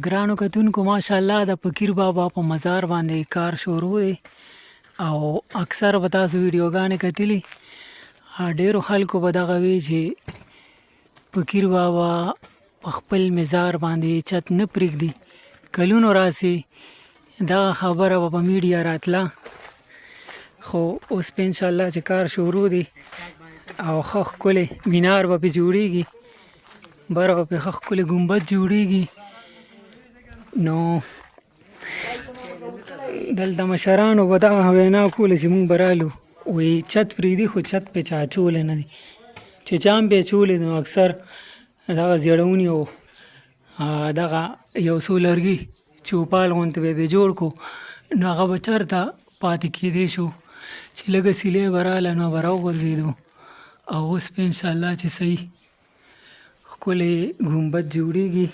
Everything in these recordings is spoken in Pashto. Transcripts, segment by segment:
ګرانو کتونکو ماشاءالله د فقیر بابا په مزار باندې کار شروع دی او اکثر به تاسو ویډیوګانې کتلي. ډېرو خلکو به دغه وی چې فقیر بابا په خپل مزار باندې چت نه پرېږدي، کلونو راسي دغه خبره به په میډیا راتله، خو اوس په انشاءالله چې کار شروع دی او ښه ښکلی مینار به پرې جوړېږي، بره به پرې ښه ښکلی ګمبد جوړېږي. نو دلته مشرانو به دغه وینا کوله چې مونږ به رالو، وایي چت پرېږدي خو چت پرې چا اچولی نه دی، چې چا هم پرې اچولی نو اکثر دغه زیړوني او دغه یو څو لرګي چوپال غوندې به یې جوړ کړو، نو هغه به چېرته پاتې کېدی شو چې لږه سیلۍ به راغله نو به راوغورځېدو. او اوس په انشاءالله چې صحیح ښکلی ګمبد جوړېږي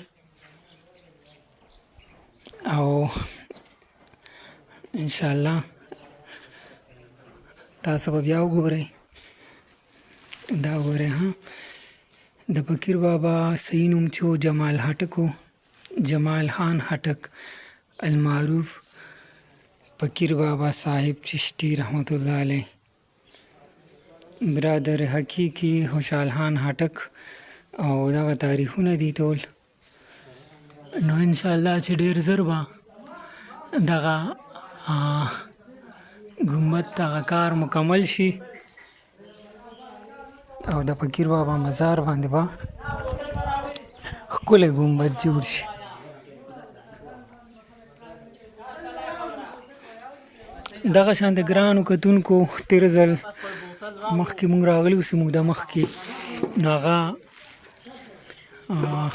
او انشاءالله تاسو به بیا وګورئ. دا وګورئ د فقیر بابا صحیح نوم چې و جمال هټک و، جمال خان هټک المعروف فقیر بابا صاحب چشتی رحمت الله علیه. برادر حقیقي خوشحال خان هټک او دغه تاریخونه دي ټول. نو انشاءالله چې ډېر زر به دغه ګمبد دغه کار مکمل شي او د فقیر بابا مزار باندې به ښکلی ګمبد جوړ شي. دغه شان د ګرانو کتونکو تېر ځل مخکې مونږ راغلي اوسو موږ د مخکې نو هغه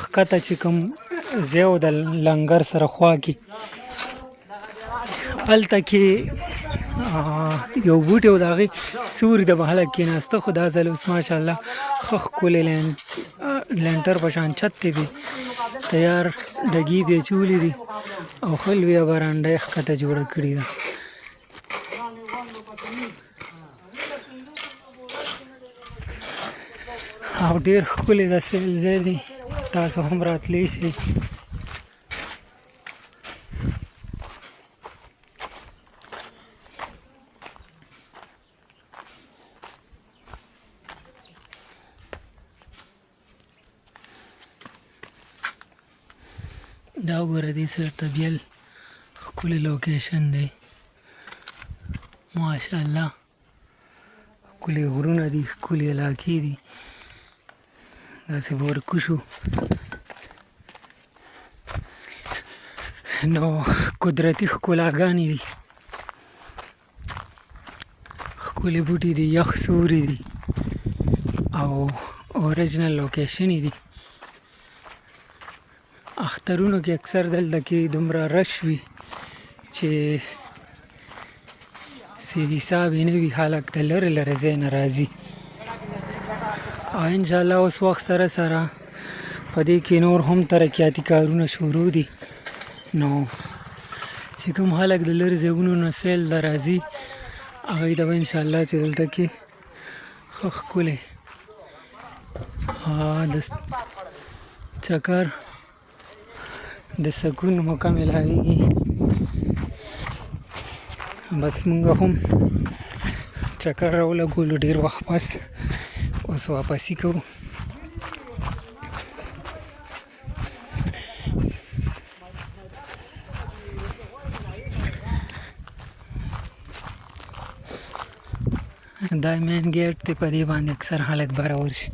ښکته چې کوم ځای و د لنګر سره خوا کې، هلته کې یو بوټی و د هغې سیوري ته به خلک کېناسته، خو دا ځل اوس ماشاءالله ښه ښکلی لینټر په شان چت دی پرې تیار، ډګي پرې اچولي دي او ښه لویه برنډه یې ښکته جوړه کړې ده. او ډېر ښکلی د سیل ځای دی، تاسو هم راتلی شئ. دا وګوره دې سایډ ته بیل ښکلی لوکیشن دی ماشاءالله، ښکلي غرونه دي، ښکلي علاقې دي، داسې به ورکوشو. نو قدرتي ښکلاګانې دي، ښکلي بوټي دي، یخ سوري دي او اوریجنل لوکیشنې دي. اخترونو کې اکثر دلته کې دومره رش وي چې سید حساب یې نه وي، خلک د لرې لرې ځای نه راځي. او انشاءالله اوس وخت سره سره په دې کې نور هم ترقیاتي کارونه شروع دي، نو چې کوم خلک د لرې ځایونو نه سیل ته راځي هغوی ته به انشاءالله چې دلته کې ښه ښکلی د چکر د سکون موقع میلاویږي. بس مونږ هم چکر راولګولو ډېر وخت پس، اوس واپسي کوو. دا مین ګیټ دی، په دې باندې اکثر خلک به راورشي.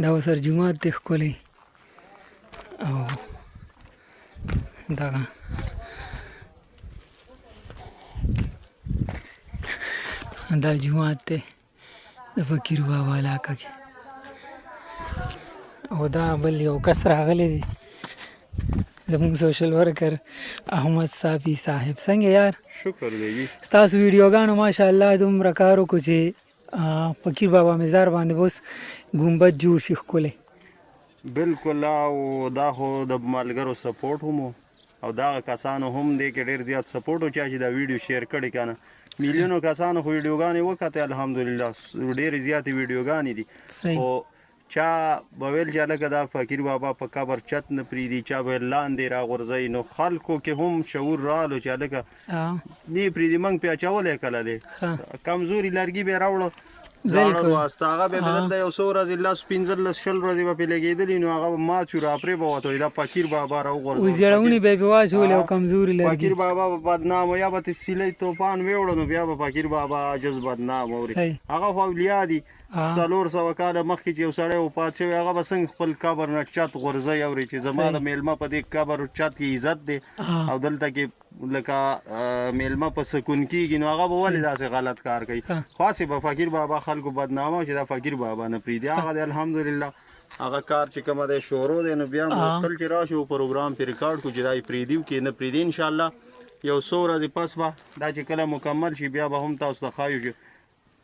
دا ورسره جومات دی ښکلی او دغه دا جومات دی د فقیر بابا علاقه کې. او دا بل یو کس راغلی دی زموږ سوشل ورکر احمد صافي صاحب. څنګه یار؟ شکر دی. ستاسو ویډیوګانو ماشاءالله دومره کار وکړو چې فقیر بابا مزار باندې به اوس ګمبد جوړ شي ښکلی. بالکل، او دا خو د ملګرو سپورټ هم او دغه کسانو هم دی کې ډېر زیات سپورټ و چا چې دا ویډیو شیر کړی که نه میلیونو کسانو خو ویډیوګانې وکتې الحمدلله، ډېرې زیاتې ویډیوګانې دي، خو چا به ویل چې هلکه دا فقیر بابا په قبر چت نه پرېږدي چا به لاندې راغورځوي نو خلکو کې هم شعور رالو چې هلکه نه پرېږدي موږ پې اچولی کله دی کمزوري لرګي به یې راوړه زاړه واسطه هغه به دلته یو څو ورځې 10 15 شل ورځې به پې لګېدلي نو هغه به مات شو راپرې به وته دا فقیر بابا راوغورځوي زیړونې به یې پې واچولې او کمزوري لرګي فقیر بابا به بدنام و یا به تې سیلی توپان ویوړه نو بیا به فقیر بابا عاجز بدنام اوري هغه خو اولیا دي 400 کاله مخکې چې یو سړی وفات شوی هغه به څنګه خپل قبر نه چت غورځوي اوري چې زما د میلمه په دې قبر چت کې عزت دی او دلته کې لکه میلمه په سکون کېږي نو هغه به ولې داسې غلط کار کوي خاصې به فقیر بابا خلکو بدنامه چې دا فقیر بابا نه پرېږدي هغه دی الحمدلله هغه کار چې کومه دی شروع دی نو بیا کل چې راشو پروګرام پې ریکارډ کړو چې دا یې پرېږدي که نه پرېږدي انشاءالله یو څو ورځې پس به دا چې کله مکمل شي بیا به هم تاسو ته ښایو چې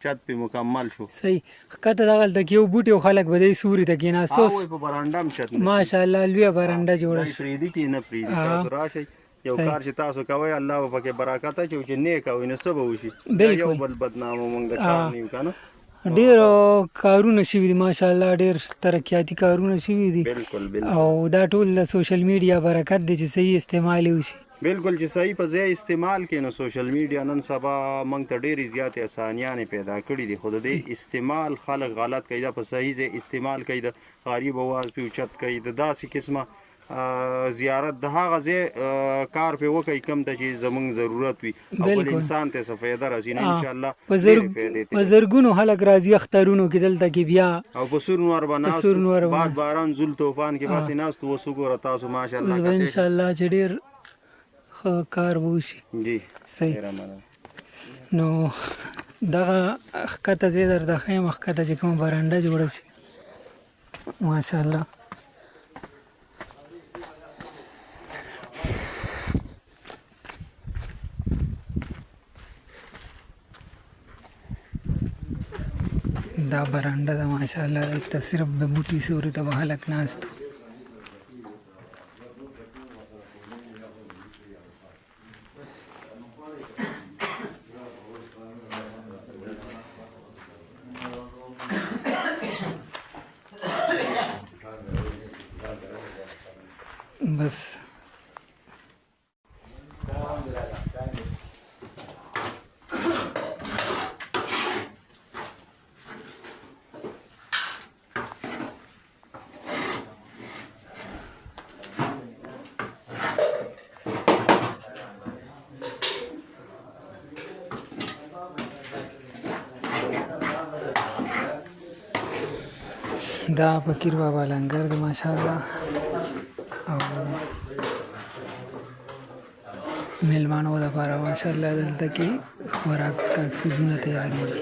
چت پې مکمل شو صحیح ښکته دغلته کې یو بوټي او خلک به دی سوري ته کېناستو په برانډه هم چت ماشاءالله لویه برانډه جوړه شي پرېږدي که نه پرېږدي تاسو راشئ یو کار چې تاسو کوئ الله به پکې برکت اچوي چې نیک کوئ نو څه به وشي یو بل بدنامه موږ د کار نه یو که نه ډېر کارونه شوي دي ماشاءالله ډېر ترقیاتي کارونه شوي دي او دا ټول د سوشل میډیا برکت دی چې صحیح استعمال یې وشي بالکل چې صحیح په ځای استعمال کې نو سوشل میډیا نن سبا موږ ته ډېرې زیاتې اسانیانې پیدا کړي دي خو د دې استعمال خلک غلط کوي دا په صحیح ځای استعمال کوي د غریب اواز پې اوچت کوي د داسې قسمه زیارت د هغه ځای کار پې وکړئ کوم ته چې زموږ ضرورت وي او بل انسان ته څه فایده راسي نو انشاءالله په زرګونو خلک راځي اخترونو کې دلته کې بیا او په سور نور به ناست باد باران زول طوفان کې باسې ناست اوس وګوره تاسو ماشاءالله انشاءالله چې ډېر ښه کار به وشي جی صحیح نو دغه ښکته ځای درته ښیم ښکته چې کومه برانډه جوړه شي ماشاءالله دا برانډه ده ماشاءالله دلته صرف د بوټي سوري ته به خلک ناست بس دا فقیر بابا لنګر دی ماشاءالله او میلمانو دپاره ماشاءالله دلته کې خوراک څښاک څیزونه تیارېږي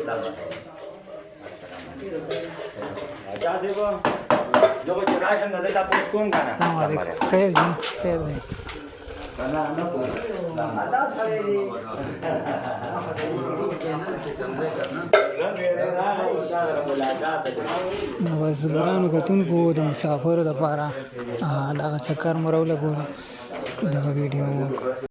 السلام علیکم خیر دی خیر دی نو بس ګرانو کتونکو د مسافرو دپاره دغه چکر مو راولګولو دغه ویډیو مو وکړو